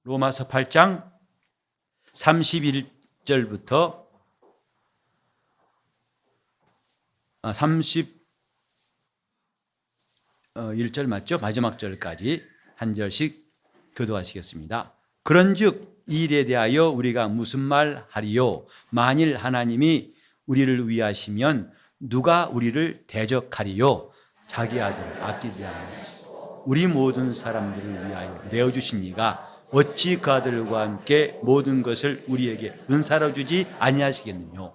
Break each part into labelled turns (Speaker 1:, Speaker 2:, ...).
Speaker 1: 로마서 8장 31절부터 31절 맞죠? 마지막 절까지 한 절씩 교도하시겠습니다. 그런즉 이 일에 대하여 우리가 무슨 말 하리요? 만일 하나님이 우리를 위하시면 누가 우리를 대적하리요? 자기 아들을 아끼지 않으시고 우리 모든 사람들을 위하여 내어주신 이가 어찌 그 아들과 함께 모든 것을 우리에게 은사로 주지 아니하시겠느냐?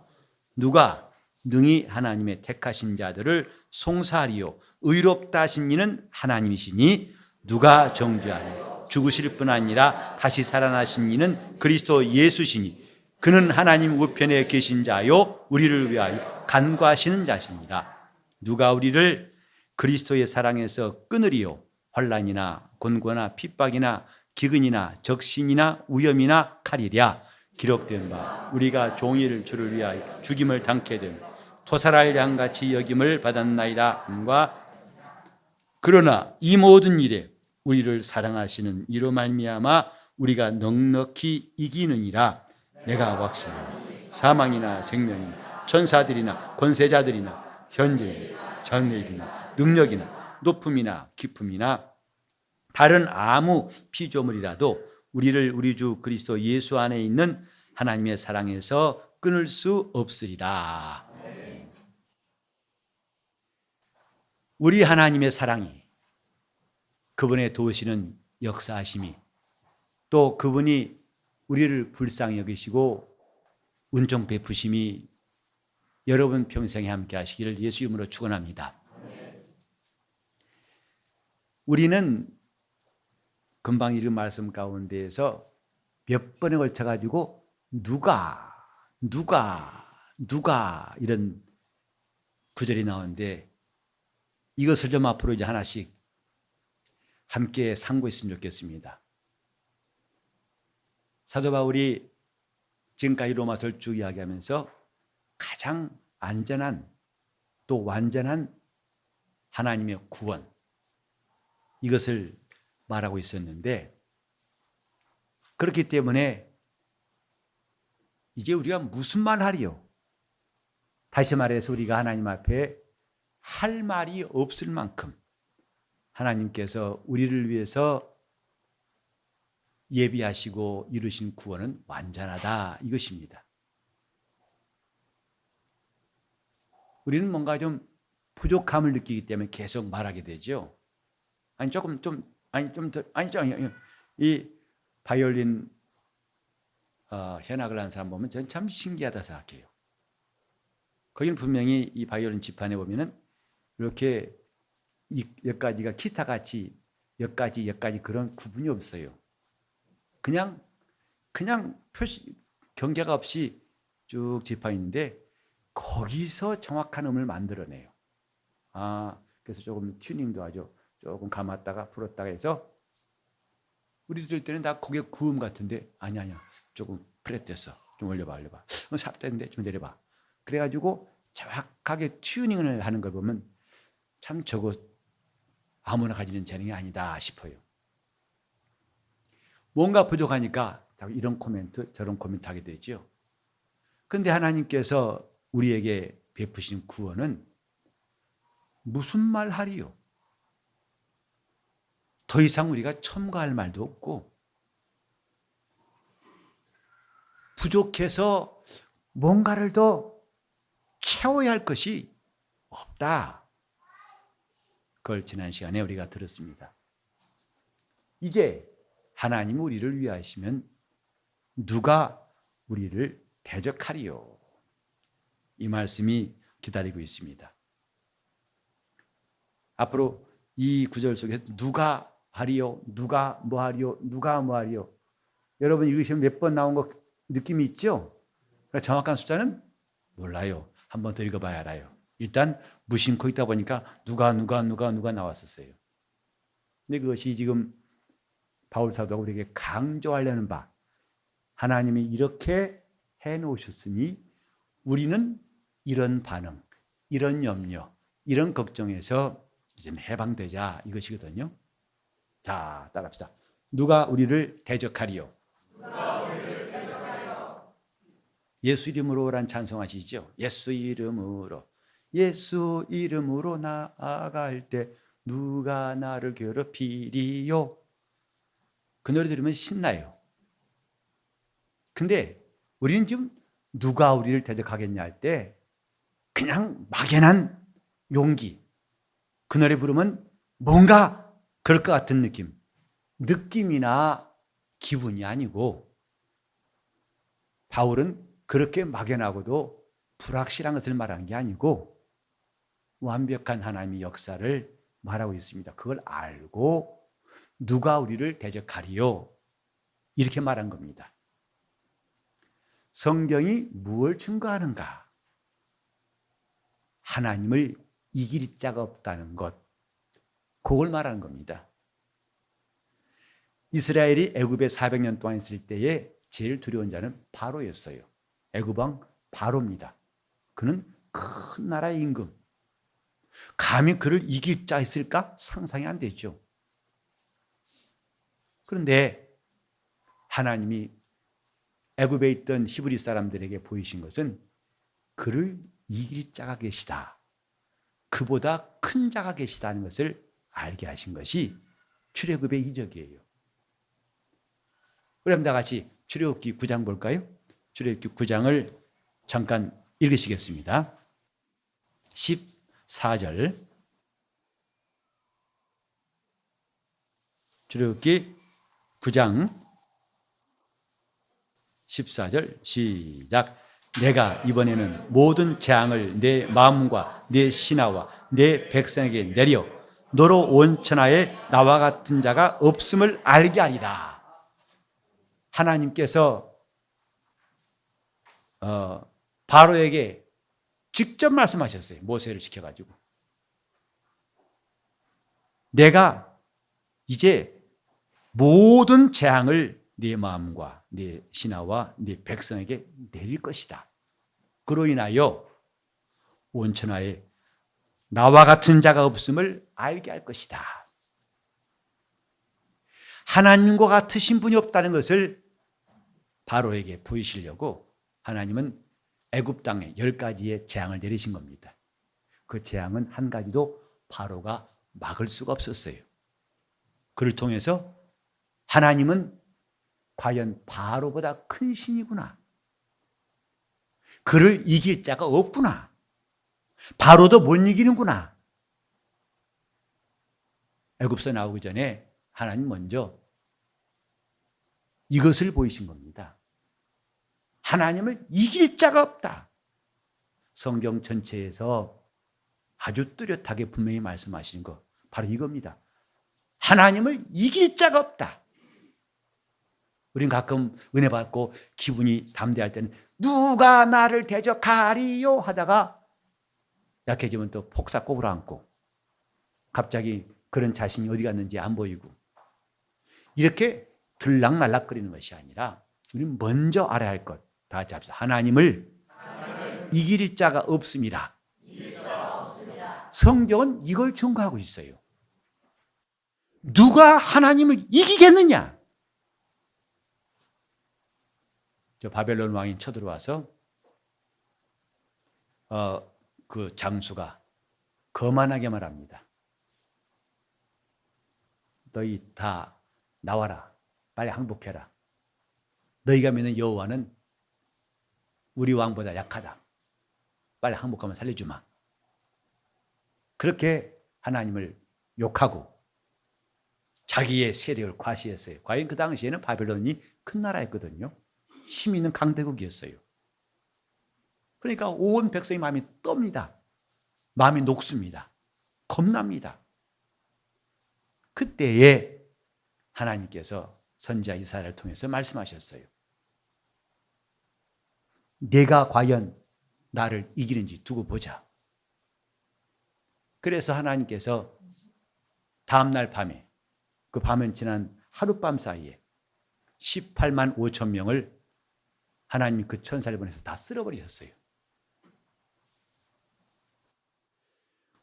Speaker 1: 누가 능히 하나님의 택하신 자들을 송사하리요? 의롭다 하신 이는 하나님이시니 누가 정죄하리요? 죽으실 뿐 아니라 다시 살아나신 이는 그리스도 예수시니 그는 하나님 우편에 계신 자요 우리를 위하여 간구하시는 자시니라. 누가 우리를 그리스도의 사랑에서 끊으리요? 환난이나 곤고나 핍박이나 기근이나 적신이나 위험이나 칼이랴. 기록된 바 우리가 종일 주를 위하여 죽임을 당케 되며 토살할 양같이 여김을 받았나이다 함과 그러나 이 모든 일에 우리를 사랑하시는 이로 말미암아 우리가 넉넉히 이기느니라. 내가 확신하노니 사망이나 생명이나 천사들이나 권세자들이나 현재이나 장래이나 능력이나 높음이나 깊음이나 다른 아무 피조물이라도 우리를 우리 주 그리스도 예수 안에 있는 하나님의 사랑에서 끊을 수 없으리라. 우리 하나님의 사랑이, 그분의 도우시는 역사하심이, 또 그분이 우리를 불쌍히 여기시고 은총 베푸심이 여러분 평생에 함께 하시기를 예수 이름으로 축원합니다. 우리는 금방 읽은 말씀 가운데에서 몇 번에 걸쳐 가지고 누가 이런 구절이 나오는데 이것을 좀 앞으로 이제 하나씩 함께 상고했으면 좋겠습니다. 사도 바울이 지금까지 로마서를 쭉 이야기하면서 가장 안전한 또 완전한 하나님의 구원, 이것을 말하고 있었는데, 그렇기 때문에 이제 우리가 무슨 말 하리요? 다시 말해서 우리가 하나님 앞에 할 말이 없을 만큼 하나님께서 우리를 위해서 예비하시고 이루신 구원은 완전하다, 이것입니다. 우리는 뭔가 좀 부족함을 느끼기 때문에 계속 말하게 되죠. 이 바이올린 현악을 한 사람 보면 저는 참 신기하다 생각해요. 거기는 분명히 이 바이올린 지판에 보면은 이렇게 여기까지가 기타 같이 여기까지 그런 구분이 없어요. 그냥 표시 경계가 없이 쭉 지판이 있는데 거기서 정확한 음을 만들어내요. 그래서 조금 튜닝도 하죠. 조금 감았다가 풀었다가 해서 우리 들을 때는 다 고개 구음 같은데 아니야 조금 프렛됐어. 좀 올려봐. 삽됐는데 좀 내려봐. 그래가지고 정확하게 튜닝을 하는 걸 보면 참 저거 아무나 가지는 재능이 아니다 싶어요. 뭔가 부족하니까 이런 코멘트 저런 코멘트 하게 되죠. 그런데 하나님께서 우리에게 베푸신 구원은 무슨 말 하리요? 더 이상 우리가 첨가할 말도 없고 부족해서 뭔가를 더 채워야 할 것이 없다. 그걸 지난 시간에 우리가 들었습니다. 이제 하나님이 우리를 위하시면 누가 우리를 대적하리요? 이 말씀이 기다리고 있습니다. 앞으로 이 구절 속에 누가 하리요? 누가 뭐 하리요? 누가 뭐 하리요? 여러분 읽으시면 몇 번 나온 거 느낌이 있죠? 그러니까 정확한 숫자는 몰라요. 한 번 더 읽어봐야 알아요. 일단 무심코 있다 보니까 누가 나왔었어요. 근데 그것이 지금 바울 사도가 우리에게 강조하려는 바, 하나님이 이렇게 해놓으셨으니 우리는 이런 반응, 이런 염려, 이런 걱정에서 이제 해방되자, 이것이거든요. 자, 따라합시다. 누가 우리를 대적하리요? 예수 이름으로란 찬송하시죠? 예수 이름으로, 예수 이름으로 나아갈 때 누가 나를 괴롭히리요? 그 노래 들으면 신나요. 근데 우리는 지금 누가 우리를 대적하겠냐 할 때 그냥 막연한 용기, 그 노래 부르면 뭔가 그럴 것 같은 느낌이나 기분이 아니고, 바울은 그렇게 막연하고도 불확실한 것을 말한 게 아니고 완벽한 하나님의 역사를 말하고 있습니다. 그걸 알고 누가 우리를 대적하리요? 이렇게 말한 겁니다. 성경이 무엇을 증거하는가? 하나님을 이길 자가 없다는 것, 그걸 말하는 겁니다. 이스라엘이 애굽에 400년 동안 있을 때에 제일 두려운 자는 바로였어요. 애굽왕 바로입니다. 그는 큰 나라의 임금. 감히 그를 이길 자 있을까? 상상이 안 되죠. 그런데 하나님이 애굽에 있던 히브리 사람들에게 보이신 것은 그를 이길 자가 계시다, 그보다 큰 자가 계시다는 것을 알게 하신 것이 출애굽의 이적이에요. 그럼 다 같이 출애굽기 9장 볼까요? 출애굽기 9장을 잠깐 읽으시겠습니다. 14절. 출애굽기 9장 14절 시작. 내가 이번에는 모든 재앙을 내 마음과 내 신하와 내 백성에게 내려 너로 온 천하에 나와 같은 자가 없음을 알게 하리라. 하나님께서 바로에게 직접 말씀하셨어요. 모세를 시켜가지고 내가 이제 모든 재앙을 네 마음과 네 신하와 네 백성에게 내릴 것이다. 그로 인하여 온 천하에 나와 같은 자가 없음을 알게 할 것이다. 하나님과 같으신 분이 없다는 것을 바로에게 보이시려고 하나님은 애굽 땅에 10가지의 재앙을 내리신 겁니다. 그 재앙은 한 가지도 바로가 막을 수가 없었어요. 그를 통해서 하나님은 과연 바로보다 큰 신이구나, 그를 이길 자가 없구나, 바로도 못 이기는구나. 애굽에서 나오기 전에 하나님 먼저 이것을 보이신 겁니다. 하나님을 이길 자가 없다. 성경 전체에서 아주 뚜렷하게 분명히 말씀하시는 거 바로 이겁니다. 하나님을 이길 자가 없다. 우린 가끔 은혜 받고 기분이 담대할 때는 누가 나를 대적하리요 하다가 약해지면 또 폭삭 꼬부라앉고 갑자기 그런 자신이 어디 갔는지 안 보이고, 이렇게 들락날락거리는 것이 아니라 우리는 먼저 알아야 할 것, 다 같이 합시다. 하나님을 이길 자가 없습니다. 성경은 이걸 증거하고 있어요. 누가 하나님을 이기겠느냐? 저 바벨론 왕이 쳐들어와서 그 장수가 거만하게 말합니다. 너희 다 나와라. 빨리 항복해라. 너희가 믿는 여호와는 우리 왕보다 약하다. 빨리 항복하면 살려주마. 그렇게 하나님을 욕하고 자기의 세력을 과시했어요. 과연 그 당시에는 바벨론이 큰 나라였거든요. 힘 있는 강대국이었어요. 그러니까 온 백성의 마음이 떱니다. 마음이 녹습니다. 겁납니다. 그때에 하나님께서 선지자 이사야를 통해서 말씀하셨어요. 내가 과연 나를 이기는지 두고 보자. 그래서 하나님께서 다음날 밤에, 그 밤은 지난 하룻밤 사이에 18만 5천 명을 하나님이 그 천사를 보내서 다 쓸어버리셨어요.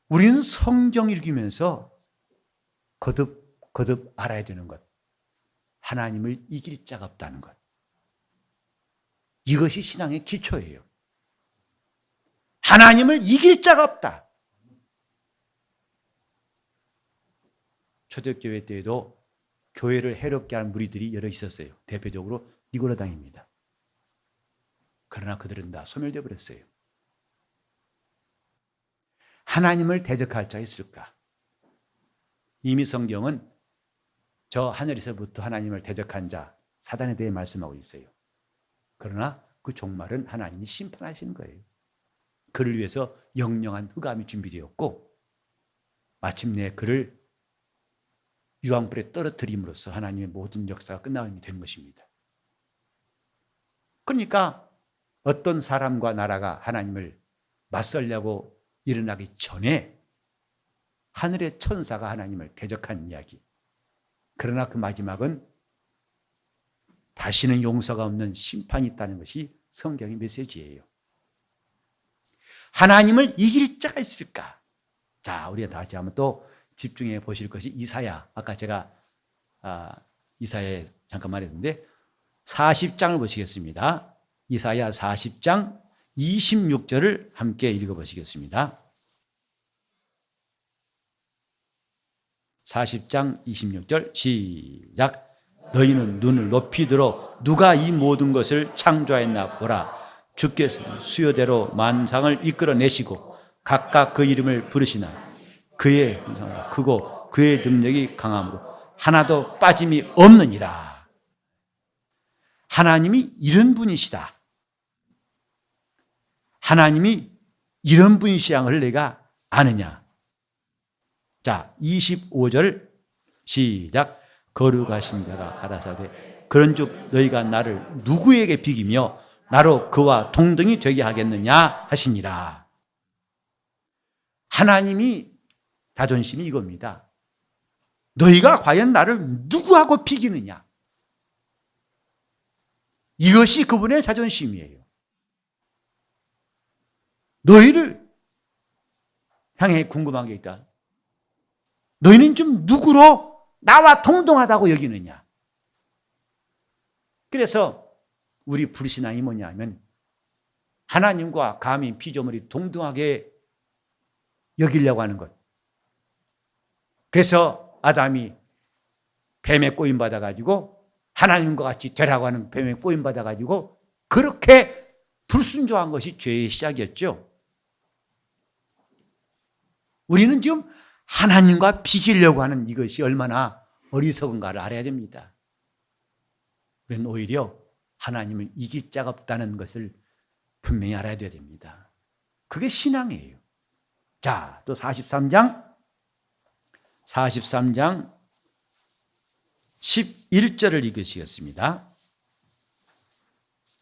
Speaker 1: 우리는 성경 읽으면서 거듭 알아야 되는 것, 하나님을 이길 자가 없다는 것. 이것이 신앙의 기초예요. 하나님을 이길 자가 없다. 초대교회 때에도 교회를 해롭게 하는 무리들이 여러 있었어요. 대표적으로 니고라당입니다. 그러나 그들은 다 소멸되어 버렸어요. 하나님을 대적할 자가 있을까? 이미 성경은 저 하늘에서부터 하나님을 대적한 자 사단에 대해 말씀하고 있어요. 그러나 그 종말은 하나님이 심판하시는 거예요. 그를 위해서 영영한 흑암이 준비되었고 마침내 그를 유황불에 떨어뜨림으로써 하나님의 모든 역사가 끝나게 된 것입니다. 그러니까 어떤 사람과 나라가 하나님을 맞설려고 일어나기 전에 하늘의 천사가 하나님을 대적한 이야기. 그러나 그 마지막은 다시는 용서가 없는 심판이 있다는 것이 성경의 메시지예요. 하나님을 이길 자가 있을까? 자, 우리가 다시 한번 또 집중해 보실 것이 이사야. 아까 제가 이사야에 잠깐 말했는데 40장을 보시겠습니다. 이사야 40장 26절을 함께 읽어보시겠습니다. 40장 26절 시작. 너희는 눈을 높이 들어 누가 이 모든 것을 창조하였나 보라. 주께서 수요대로 만상을 이끌어내시고 각각 그 이름을 부르시나 그의 형상은 크고 그의 능력이 강함으로 하나도 빠짐이 없느니라. 하나님이 이런 분이시다. 하나님이 이런 분이시라는 걸 내가 아느냐. 자, 25절 시작. 거룩하신 자가 가라사대 그런즉 너희가 나를 누구에게 비기며 나로 그와 동등이 되게 하겠느냐 하시니라. 하나님이 자존심이 이겁니다. 너희가 과연 나를 누구하고 비기느냐. 이것이 그분의 자존심이에요. 너희를 향해 궁금한 게 있다. 너희는 좀 누구로 나와 동등하다고 여기느냐. 그래서 우리 불신앙이 뭐냐면 하나님과 감히 피조물이 동등하게 여기려고 하는 것. 그래서 아담이 뱀에 꼬임받아가지고 하나님과 같이 되라고 하는 뱀에 꼬임받아가지고 그렇게 불순종한 것이 죄의 시작이었죠. 우리는 지금 하나님과 비기려고 하는 이것이 얼마나 어리석은가를 알아야 됩니다. 우리는 오히려 하나님을 이길 자가 없다는 것을 분명히 알아야 됩니다. 그게 신앙이에요. 자, 또 43장 11절을 읽으시겠습니다.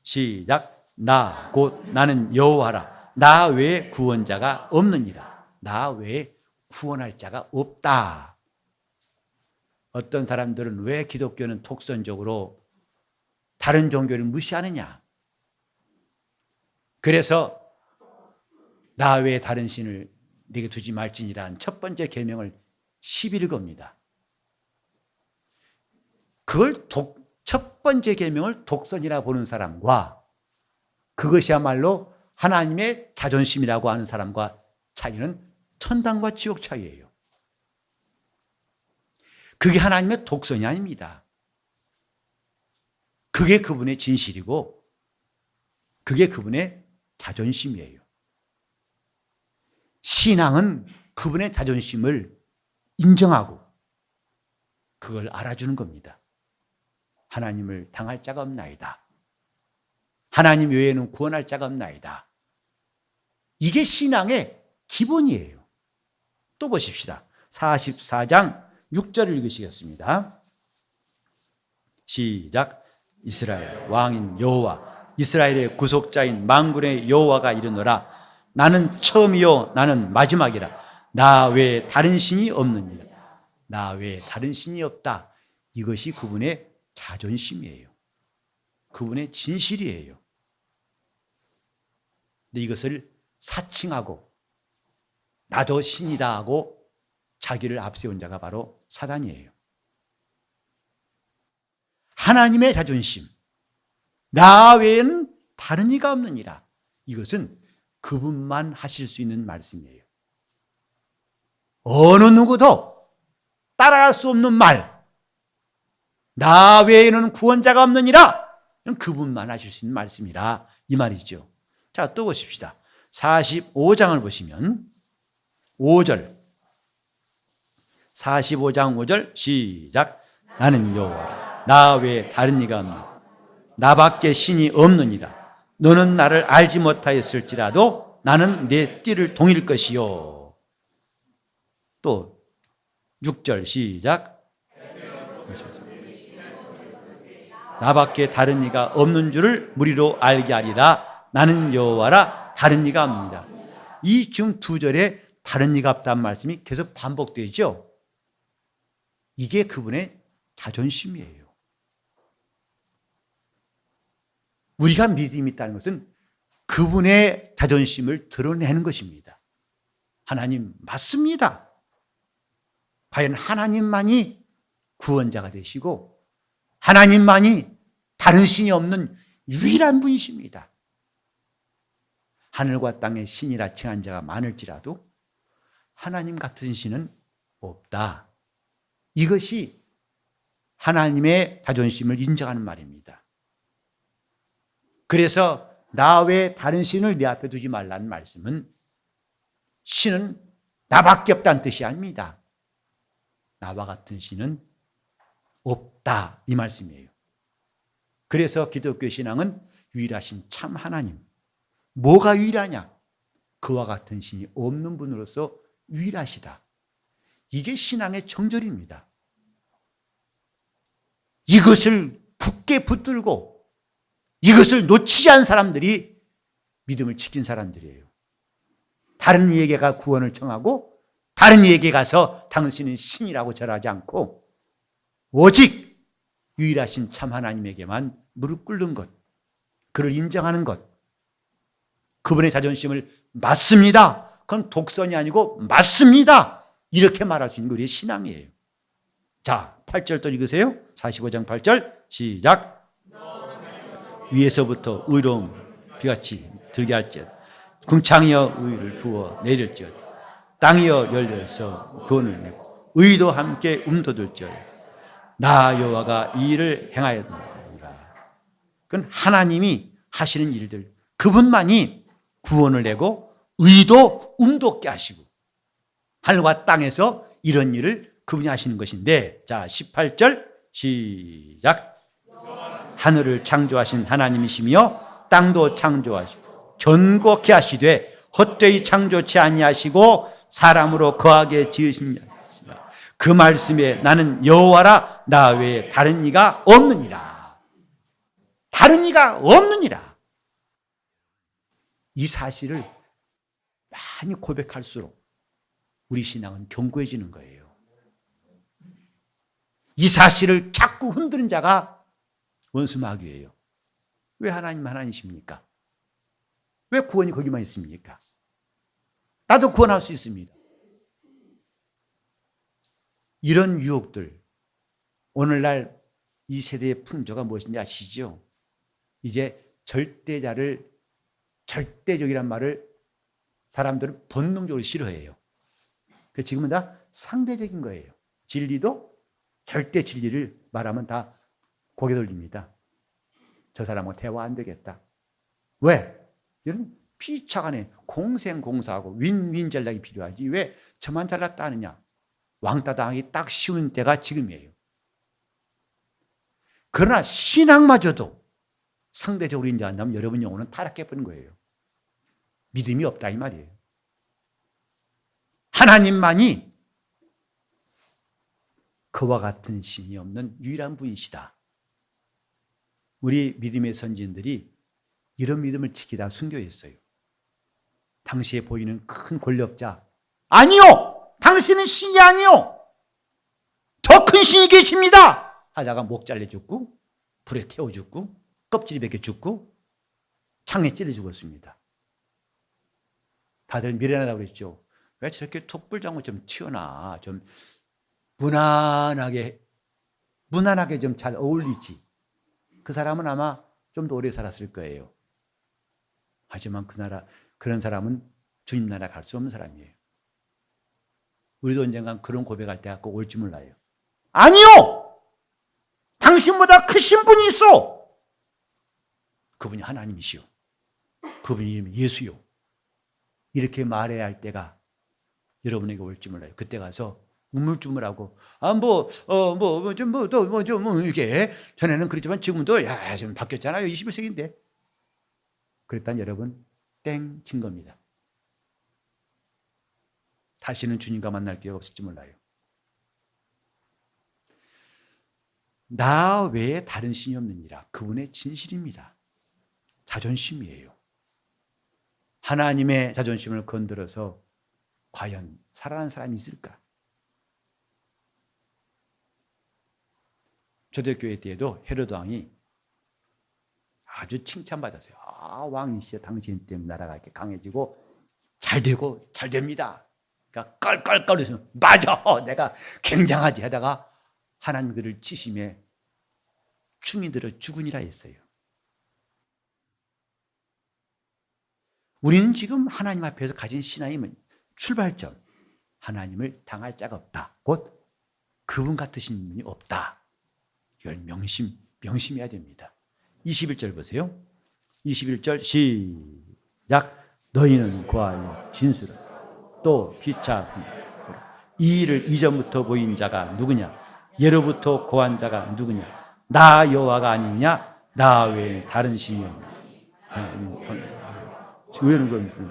Speaker 1: 시작. 나 곧 나는 여호와라. 나 외에 구원자가 없느니라. 나 외에 구원할 자가 없다. 어떤 사람들은 왜 기독교는 독선적으로 다른 종교를 무시하느냐. 그래서 나 외에 다른 신을 네게 두지 말지니라는 첫 번째 계명을 11겁니다. 그걸 첫 번째 계명을 독선이라 보는 사람과 그것이야말로 하나님의 자존심이라고 하는 사람과 차이는 천당과 지옥 차이예요. 그게 하나님의 독선이 아닙니다. 그게 그분의 진실이고 그게 그분의 자존심이에요. 신앙은 그분의 자존심을 인정하고 그걸 알아주는 겁니다. 하나님을 당할 자가 없나이다. 하나님 외에는 구원할 자가 없나이다. 이게 신앙의 기본이에요. 또 보십시다. 44장 6절을 읽으시겠습니다. 시작. 이스라엘 왕인 여호와 이스라엘의 구속자인 만군의 여호와가 이르노라. 나는 처음이요 나는 마지막이라. 나 외에 다른 신이 없느니라. 나 외에 다른 신이 없다. 이것이 그분의 자존심이에요. 그분의 진실이에요. 근데 이것을 사칭하고 나도 신이다 하고 자기를 앞세운 자가 바로 사단이에요. 하나님의 자존심, 나 외에는 다른 이가 없느니라. 이것은 그분만 하실 수 있는 말씀이에요. 어느 누구도 따라갈 수 없는 말, 나 외에는 구원자가 없느니라. 그분만 하실 수 있는 말씀이라 이 말이죠. 자, 또 보십시다. 45장을 보시면 5절, 45장 5절 시작. 나는 여호와 나 외에 다른 이가 없느니라. 나밖에 신이 없느니라. 너는 나를 알지 못하였을지라도 나는 내 띠를 동일 것이요. 또 6절 시작. 나밖에 다른 이가 없는 줄을 무리로 알게 하리라. 나는 여호와라 다른 이가 없느니라. 이 지금 두 절에 다른 이가 없다는 말씀이 계속 반복되죠. 이게 그분의 자존심이에요. 우리가 믿음이 있다는 것은 그분의 자존심을 드러내는 것입니다. 하나님 맞습니다. 과연 하나님만이 구원자가 되시고 하나님만이 다른 신이 없는 유일한 분이십니다. 하늘과 땅의 신이라 칭한 자가 많을지라도 하나님 같은 신은 없다. 이것이 하나님의 자존심을 인정하는 말입니다. 그래서 나 외에 다른 신을 내 앞에 두지 말라는 말씀은 신은 나밖에 없다는 뜻이 아닙니다. 나와 같은 신은 없다 이 말씀이에요. 그래서 기독교 신앙은 유일하신 참 하나님, 뭐가 유일하냐? 그와 같은 신이 없는 분으로서 유일하시다. 이게 신앙의 정절입니다. 이것을 굳게 붙들고 이것을 놓치지 않은 사람들이 믿음을 지킨 사람들이에요. 다른 이에게 가 구원을 청하고 다른 이에게 가서 당신은 신이라고 절하지 않고 오직 유일하신 참 하나님에게만 무릎 꿇는 것, 그를 인정하는 것, 그분의 자존심을 맞습니다. 그건 독선이 아니고 맞습니다. 이렇게 말할 수 있는 게 우리의 신앙이에요. 자, 8절 또 읽으세요. 45장 8절 시작. 위에서부터 의로움 비같이 들게 할지어다. 궁창이여 의를 부어 내릴지어다. 땅이여 열려서 구원을 내고 의도 함께 움돋을지어다. 나 여호와가 이 일을 행하였노라. 그건 하나님이 하시는 일들, 그분만이 구원을 내고 의도 움돋게 하시고 하늘과 땅에서 이런 일을 그분이 하시는 것인데, 자 18절 시작. 하늘을 창조하신 하나님이시며 땅도 창조하시고 견고케 하시되 헛되이 창조치 아니하시고 사람으로 거하게 지으신 자시라. 그 말씀에 나는 여호와라 나 외에 다른 이가 없느니라. 다른 이가 없느니라. 이 사실을 많이 고백할수록 우리 신앙은 견고해지는 거예요. 이 사실을 자꾸 흔드는 자가 원수 마귀예요. 왜 하나님 하나님이십니까? 왜 구원이 거기만 있습니까? 나도 구원할 수 있습니다. 이런 유혹들, 오늘날 이 세대의 풍조가 무엇인지 아시죠? 이제 절대적이란 말을 사람들은 본능적으로 싫어해요. 그래서 지금은 다 상대적인 거예요. 진리도 절대 진리를 말하면 다 고개 돌립니다. 저 사람하고 대화 안 되겠다. 왜? 이런 피차간에 공생공사하고 윈윈 전략이 필요하지. 왜 저만 잘났다 하느냐? 왕따 당하기 딱 쉬운 때가 지금이에요. 그러나 신앙마저도 상대적으로 인정한다면 여러분 영혼은 타락해버린 거예요. 믿음이 없다 이 말이에요. 하나님만이 그와 같은 신이 없는 유일한 분이시다. 우리 믿음의 선진들이 이런 믿음을 지키다 순교했어요. 당시에 보이는 큰 권력자, 아니요! 당신은 신이 아니요! 더 큰 신이 계십니다! 하다가 목 잘려 죽고 불에 태워 죽고 껍질이 벗겨 죽고 창에 찔러 죽었습니다. 다들 미련하다고 그랬죠. 왜 저렇게 톡불장구 좀 튀어나, 좀 무난하게 좀 잘 어울리지. 그 사람은 아마 좀 더 오래 살았을 거예요. 하지만 그런 사람은 주님 나라 갈 수 없는 사람이에요. 우리도 언젠간 그런 고백할 때가 꼭 올지 몰라요. 아니요! 당신보다 크신 분이 있어! 그분이 하나님이시오. 그분이 이름이 예수요. 이렇게 말해야 할 때가 여러분에게 올지 몰라요. 그때 가서 우물쭈물하고, 이렇게. 전에는 그랬지만 지금도, 지금 바뀌었잖아요. 21세기인데. 그랬더니 여러분, 땡 친 겁니다. 다시는 주님과 만날 기회가 없을지 몰라요. 나 외에 다른 신이 없느니라. 그분의 진실입니다. 자존심이에요. 하나님의 자존심을 건드려서 과연 살아난 사람이 있을까? 초대교회 때에도 헤로드 왕이 아주 칭찬받았어요. 왕이시여, 당신 때문에 나라가 이렇게 강해지고 잘 되고 잘 됩니다. 그러니까 껄껄거리면서 맞아, 내가 굉장하지 하다가 하나님 그를 치심에 충이 들어 죽으니라 했어요. 우리는 지금 하나님 앞에서 가진 신앙이 출발점, 하나님을 당할 자가 없다. 곧 그분 같으신 분이 없다. 이걸 명심해야 됩니다. 21절 보세요. 21절 시작. 너희는 구하여 진술을 또 피차 이 일을 이전부터 보인 자가 누구냐? 예로부터 고한 자가 누구냐? 나 여호와가 아니냐? 나 외에 다른 신이 없느냐?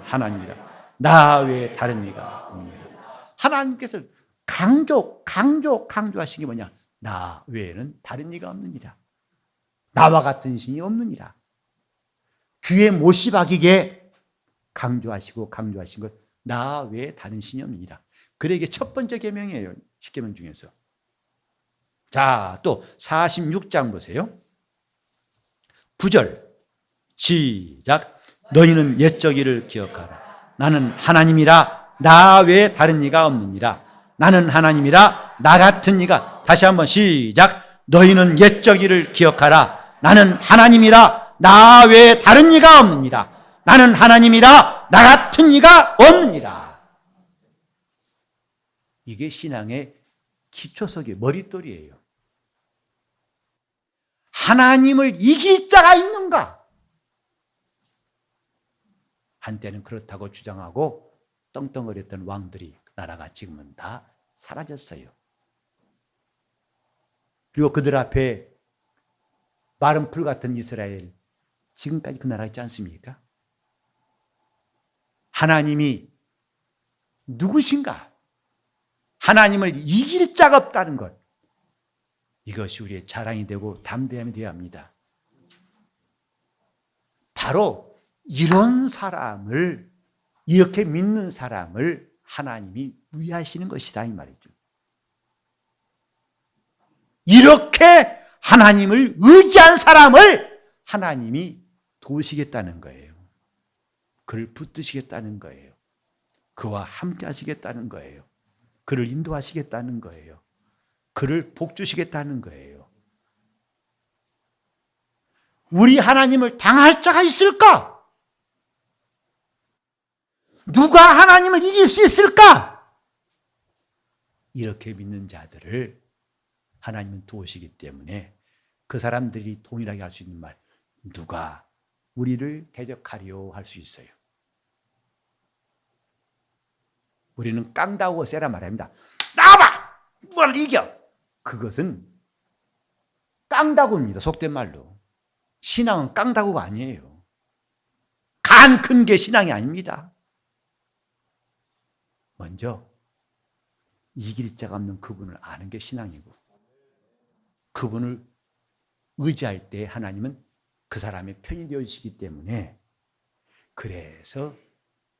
Speaker 1: 하나님이라. 나 외에 다른 이가 없느냐? 하나님께서 강조하신 게 뭐냐? 나 외에는 다른 이가 없느니라. 나와 같은 신이 없느니라. 귀에 못이 박이게 강조하신 것, 나 외에 다른 신이 없느니라. 그래, 이게 첫 번째 계명이에요. 10계명 중에서. 자, 또 46장 보세요. 9절 시작. 너희는 옛적 일을 기억하라. 나는 하나님이라. 나 외에 다른 이가 없느니라. 나는 하나님이라. 나 같은 이가. 다시 한번 시작. 너희는 옛적 일을 기억하라. 나는 하나님이라. 나 외에 다른 이가 없느니라. 나는 하나님이라. 나 같은 이가 없느니라. 이게 신앙의 기초석이에요. 머릿돌이에요. 하나님을 이길 자가 있는가? 한때는 그렇다고 주장하고 떵떵거렸던 왕들이, 나라가 지금은 다 사라졌어요. 그리고 그들 앞에 마른 풀 같은 이스라엘, 지금까지 그 나라 있지 않습니까? 하나님이 누구신가? 하나님을 이길 자가 없다는 것, 이것이 우리의 자랑이 되고 담대함이 되어야 합니다. 바로 이런 사람을, 이렇게 믿는 사람을 하나님이 위하시는 것이다, 이 말이죠. 이렇게 하나님을 의지한 사람을 하나님이 도우시겠다는 거예요. 그를 붙드시겠다는 거예요. 그와 함께 하시겠다는 거예요. 그를 인도하시겠다는 거예요. 그를 복주시겠다는 거예요. 우리 하나님을 당할 자가 있을까? 누가 하나님을 이길 수 있을까? 이렇게 믿는 자들을 하나님은 도우시기 때문에 그 사람들이 동일하게 할 수 있는 말, 누가 우리를 대적하리요 할 수 있어요. 우리는 깡다고 세라 말합니다. 나와봐! 뭘 이겨! 그것은 깡다구입니다. 속된 말로. 신앙은 깡다구가 아니에요. 간 큰 게 신앙이 아닙니다. 먼저 이길 자가 없는 그분을 아는 게 신앙이고, 그분을 의지할 때 하나님은 그 사람의 편이 되어주시기 때문에, 그래서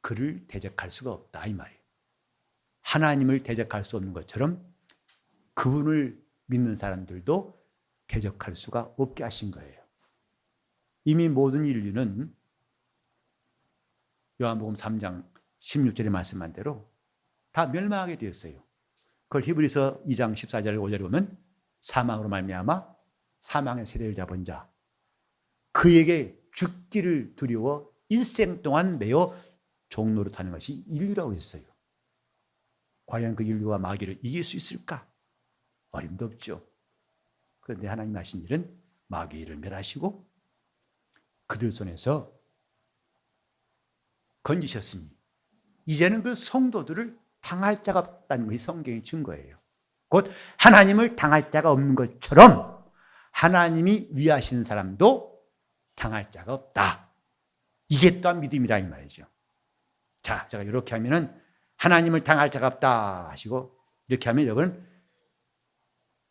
Speaker 1: 그를 대적할 수가 없다, 이 말이에요. 하나님을 대적할 수 없는 것처럼 그분을 믿는 사람들도 대적할 수가 없게 하신 거예요. 이미 모든 인류는 요한복음 3장 16절에 말씀한 대로 다 멸망하게 되었어요. 그걸 히브리서 2장 14절 5절에 보면 사망으로 말미암아 사망의 세대를 잡은 자, 그에게 죽기를 두려워 일생 동안 매어 종노릇하는 것이 인류라고 했어요. 과연 그 인류와 마귀를 이길 수 있을까? 어림도 없죠. 그런데 하나님 하신 일은 마귀를 멸하시고 그들 손에서 건지셨으니 이제는 그 성도들을 당할 자가 없다는 것이 성경의 증거예요. 곧 하나님을 당할 자가 없는 것처럼 하나님이 위하시는 사람도 당할 자가 없다. 이게 또한 믿음이라 이 말이죠. 자, 제가 이렇게 하면은 하나님을 당할 자가 없다 하시고 이렇게 하면 여러분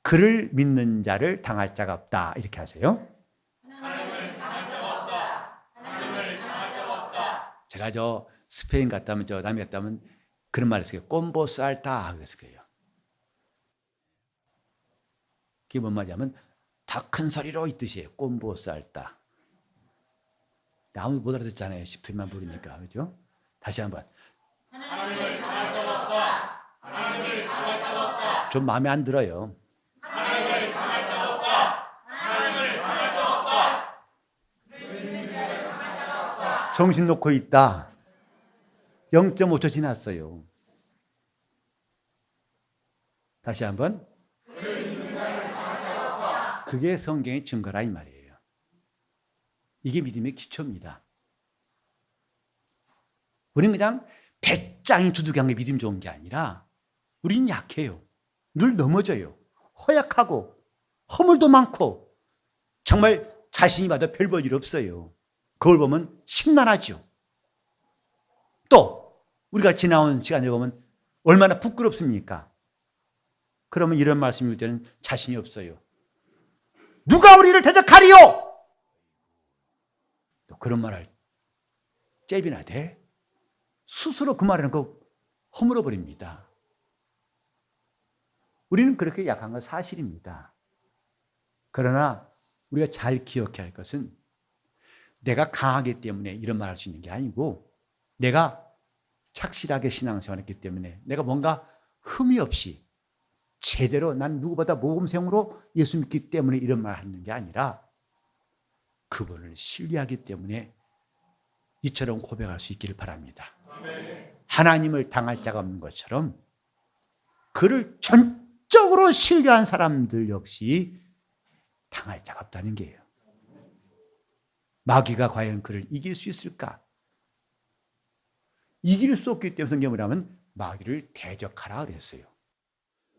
Speaker 1: 그를 믿는 자를 당할 자가 없다 이렇게 하세요. 하나님을 당할 자가 없다. 하나님을 당할 자가 없다. 제가 저 스페인 갔다 오면 저 남미 갔다 오면 그런 말을 써요. 꼼보 쌀다 그랬을 거예요. 그게 뭔 말이냐면 더 큰 소리로 이 뜻이에요. 꼼보 쌀다. 아무도 못 알아듣잖아요. 스페인만 부르니까. 그죠? 다시 한번. 하나님을 당할 자가 없다. 하나님을 당할 자가 없다. 좀 마음에 안 들어요. 하나님을 당할 자가 없다. 하나님을 당할 자가 없다. 정신 놓고 있다. 0.5초 지났어요. 다시 한번. 그게 성경의 증거라 이 말이에요. 이게 믿음의 기초입니다. 우리는 그냥 배짱이 두둑한 게 믿음 좋은 게 아니라 우리는 약해요. 늘 넘어져요. 허약하고 허물도 많고 정말 자신이 봐도 별 볼 일 없어요. 그걸 보면 심란하죠. 또 우리가 지나온 시간을 보면 얼마나 부끄럽습니까? 그러면 이런 말씀일 때는 자신이 없어요. 누가 우리를 대적하리요? 또 그런 말을 잽이나 돼? 스스로 그 말을 그 허물어 버립니다. 우리는 그렇게 약한 건 사실입니다. 그러나 우리가 잘 기억해야 할 것은 내가 강하기 때문에 이런 말 할 수 있는 게 아니고 내가 착실하게 신앙생활했기 때문에 내가 뭔가 흠이 없이 제대로 난 누구보다 모범생으로 예수 믿기 때문에 이런 말 하는 게 아니라 그분을 신뢰하기 때문에 이처럼 고백할 수 있기를 바랍니다. 하나님을 당할 자가 없는 것처럼 그를 전적으로 신뢰한 사람들 역시 당할 자가 없다는 게예요. 마귀가 과연 그를 이길 수 있을까? 이길 수 없기 때문에 성경을 하면 마귀를 대적하라 그랬어요.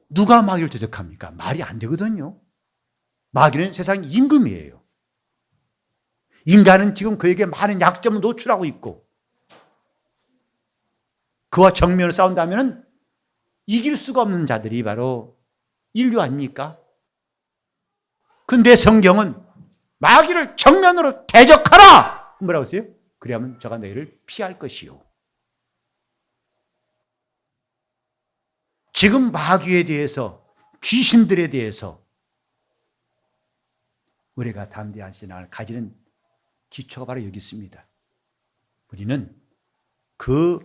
Speaker 1: 누가 마귀를 대적합니까? 말이 안 되거든요. 마귀는 세상 임금이에요. 인간은 지금 그에게 많은 약점을 노출하고 있고 그와 정면으로 싸운다면 이길 수가 없는 자들이 바로 인류 아닙니까? 근데 성경은 마귀를 정면으로 대적하라! 뭐라고 했어요? 그래야만 저가 너희를 피할 것이요. 지금 마귀에 대해서 귀신들에 대해서 우리가 담대한 신앙을 가지는 기초가 바로 여기 있습니다. 우리는 그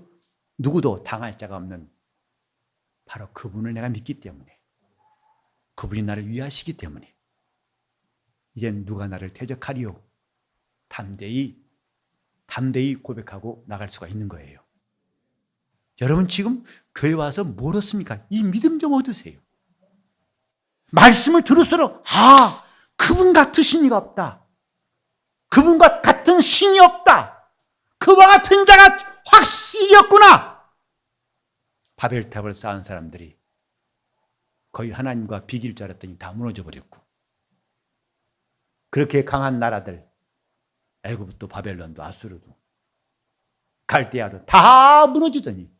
Speaker 1: 누구도 당할 자가 없는 바로 그분을 내가 믿기 때문에 그분이 나를 위하시기 때문에 이젠 누가 나를 대적하리요 담대히 고백하고 나갈 수가 있는 거예요. 여러분 지금 교회 와서 뭘 얻습니까? 이 믿음 좀 얻으세요. 말씀을 들을수록 그분 같으신 이가 없다. 그분과 같은 신이 없다. 그와 같은 자가 확실히 없구나. 바벨탑을 쌓은 사람들이 거의 하나님과 비길 줄 알았더니 다 무너져 버렸고 그렇게 강한 나라들 애굽도 바벨론도 아수르도 갈대아도 다 무너지더니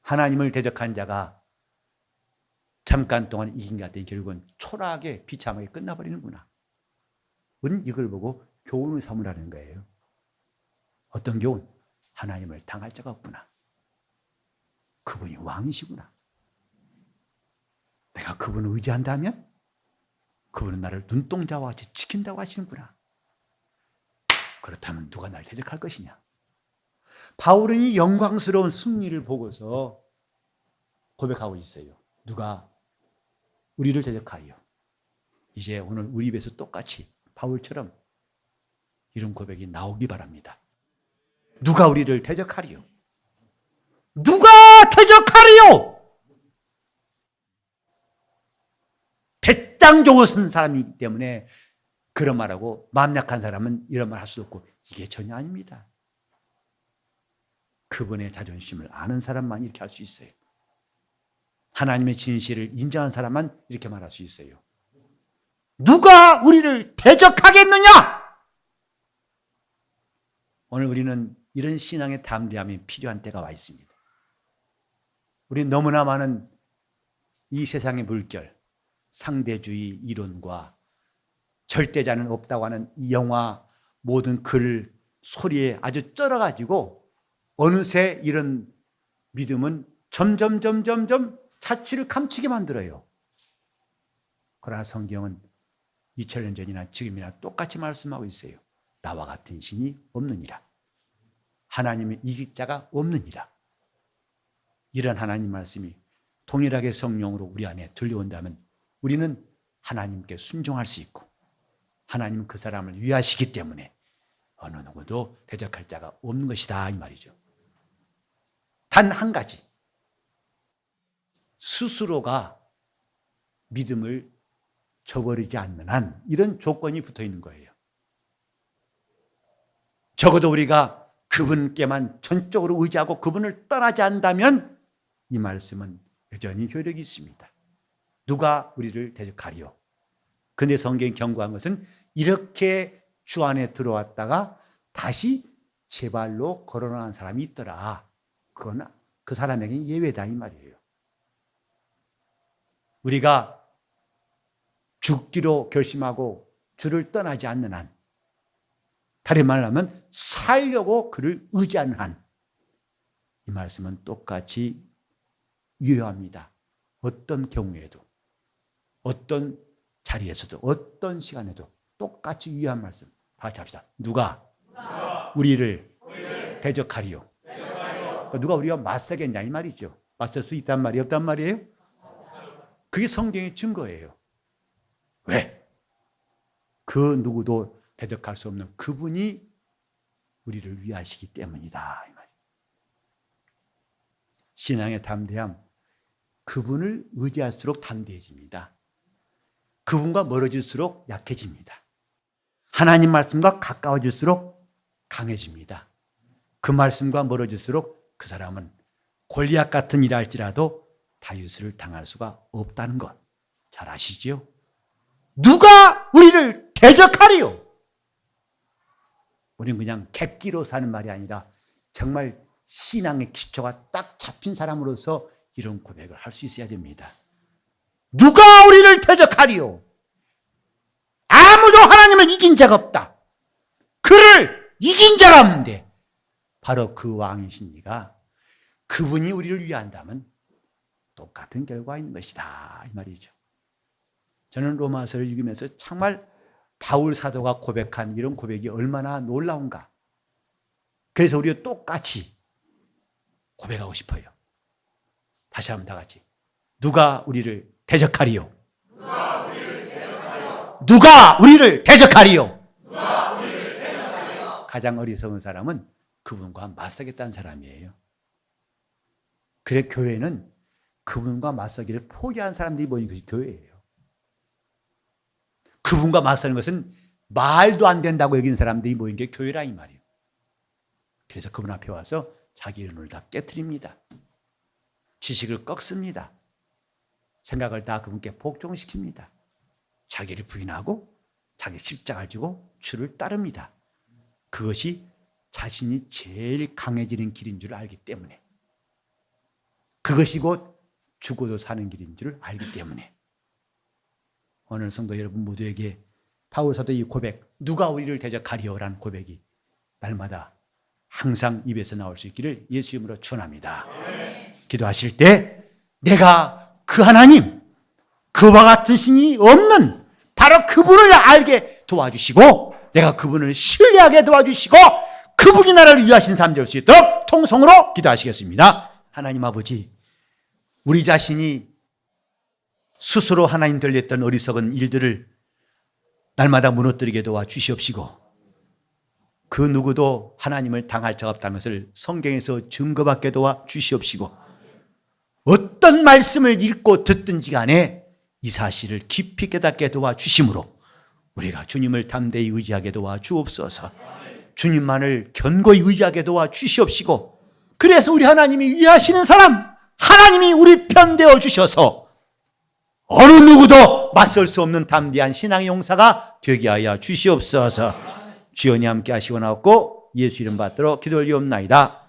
Speaker 1: 하나님을 대적한 자가 잠깐 동안 이긴 것 같더니 결국은 초라하게 비참하게 끝나버리는구나. 우리는 이걸 보고 교훈을 삼으라는 거예요. 어떤 교훈? 하나님을 당할 자가 없구나. 그분이 왕이시구나. 내가 그분을 의지한다면 그분은 나를 눈동자와 같이 지킨다고 하시는구나. 그렇다면 누가 날 대적할 것이냐? 바울은 이 영광스러운 승리를 보고서 고백하고 있어요. 누가 우리를 대적하여 이제 오늘 우리 입에서 똑같이 바울처럼 이런 고백이 나오기 바랍니다. 누가 우리를 대적하리요? 누가 대적하리요? 배짱 좋은 사람이기 때문에 그런 말하고, 마음 약한 사람은 이런 말 할 수 없고, 이게 전혀 아닙니다. 그분의 자존심을 아는 사람만 이렇게 할 수 있어요. 하나님의 진실을 인정한 사람만 이렇게 말할 수 있어요. 누가 우리를 대적하겠느냐? 오늘 우리는 이런 신앙의 담대함이 필요한 때가 와 있습니다. 우리 너무나 많은 이 세상의 물결, 상대주의 이론과 절대자는 없다고 하는 이 영화, 모든 글, 소리에 아주 쩔어가지고 어느새 이런 믿음은 점점 자취를 감추게 만들어요. 그러나 성경은 2000년 전이나 지금이나 똑같이 말씀하고 있어요. 나와 같은 신이 없느니라. 하나님의 이길 자가 없느니라. 이런 하나님 말씀이 동일하게 성령으로 우리 안에 들려온다면 우리는 하나님께 순종할 수 있고, 하나님은 그 사람을 위하시기 때문에 어느 누구도 대적할 자가 없는 것이다, 이 말이죠. 단 한 가지, 스스로가 믿음을 저버리지 않는 한 이런 조건이 붙어 있는 거예요. 적어도 우리가 그분께만 전적으로 의지하고 그분을 떠나지 않는다면 이 말씀은 여전히 효력이 있습니다. 누가 우리를 대적하리요? 그런데 성경이 경고한 것은 이렇게 주 안에 들어왔다가 다시 제 발로 걸어나간 사람이 있더라. 그건 그 사람에게는 예외다, 이 말이에요. 우리가 죽기로 결심하고 주를 떠나지 않는 한, 다른 말로 하면 살려고 그를 의지하는 한, 이 말씀은 똑같이 유효합니다. 어떤 경우에도, 어떤 자리에서도, 어떤 시간에도 똑같이 유효한 말씀. 다 같이 합시다. 누가 우리를 대적하리요? 누가 우리와 맞서겠냐, 이 말이죠. 맞설 수 있단 말이 없단 말이에요? 그게 성경의 증거예요. 왜? 그 누구도 대적할 수 없는 그분이 우리를 위하시기 때문이다, 이 말이에요. 신앙의 담대함, 그분을 의지할수록 담대해집니다. 그분과 멀어질수록 약해집니다. 하나님 말씀과 가까워질수록 강해집니다. 그 말씀과 멀어질수록 그 사람은 골리앗 같은 일을 할지라도 다윗을 당할 수가 없다는 것 잘 아시지요? 누가 우리를 대적하리요? 우리는 그냥 객기로 사는 말이 아니라 정말 신앙의 기초가 딱 잡힌 사람으로서 이런 고백을 할 수 있어야 됩니다. 누가 우리를 대적하리요? 아무도 하나님을 이긴 자가 없다. 그를 이긴 자가 없는데 바로 그 왕이신 이가, 그분이 우리를 위한다면 똑같은 결과가 있는 것이다, 이 말이죠. 저는 로마서를 읽으면서 정말 바울 사도가 고백한 이런 고백이 얼마나 놀라운가. 그래서 우리가 똑같이 고백하고 싶어요. 다시 한번 다 같이. 누가 우리를 대적하리요? 누가 우리를 대적하리요? 누가 우리를 대적하리요? 누가 우리를 대적하리요? 가장 어리석은 사람은 그분과 맞서겠다는 사람이에요. 그래, 교회는 그분과 맞서기를 포기한 사람들이 모인 것이 교회예요. 그분과 맞서는 것은 말도 안 된다고 여기는 사람들이 모인 게 교회라, 이 말이에요. 그래서 그분 앞에 와서 자기 눈을 다 깨트립니다. 지식을 꺾습니다. 생각을 다 그분께 복종시킵니다. 자기를 부인하고 자기 십자가를 지고 주를 따릅니다. 그것이 자신이 제일 강해지는 길인 줄 알기 때문에, 그것이 곧 죽어도 사는 길인 줄 알기 때문에, 오늘 성도 여러분 모두에게 바울 사도의 이 고백, 누가 우리를 대적하리요라는 고백이 날마다 항상 입에서 나올 수 있기를 예수 이름으로 축원합니다. 기도하실 때 내가 그 하나님, 그와 같은 신이 없는 바로 그분을 알게 도와주시고, 내가 그분을 신뢰하게 도와주시고, 그분이 나를 위하신 삶 될 수 있도록 통성으로 기도하시겠습니다. 하나님 아버지, 우리 자신이 스스로 하나님 들렸던 어리석은 일들을 날마다 무너뜨리게 도와주시옵시고, 그 누구도 하나님을 당할 자가 없다는 것을 성경에서 증거받게 도와 주시옵시고, 어떤 말씀을 읽고 듣든지 간에 이 사실을 깊이 깨닫게 도와 주심으로 우리가 주님을 담대히 의지하게 도와 주옵소서. 주님만을 견고히 의지하게 도와 주시옵시고, 그래서 우리 하나님이 위하시는 사람, 하나님이 우리 편 되어 주셔서 어느 누구도 맞설 수 없는 담대한 신앙의 용사가 되게 하여 주시옵소서. 주연이 함께 하시고 나옵고 예수 이름 받들어 기도 올리옵나이다.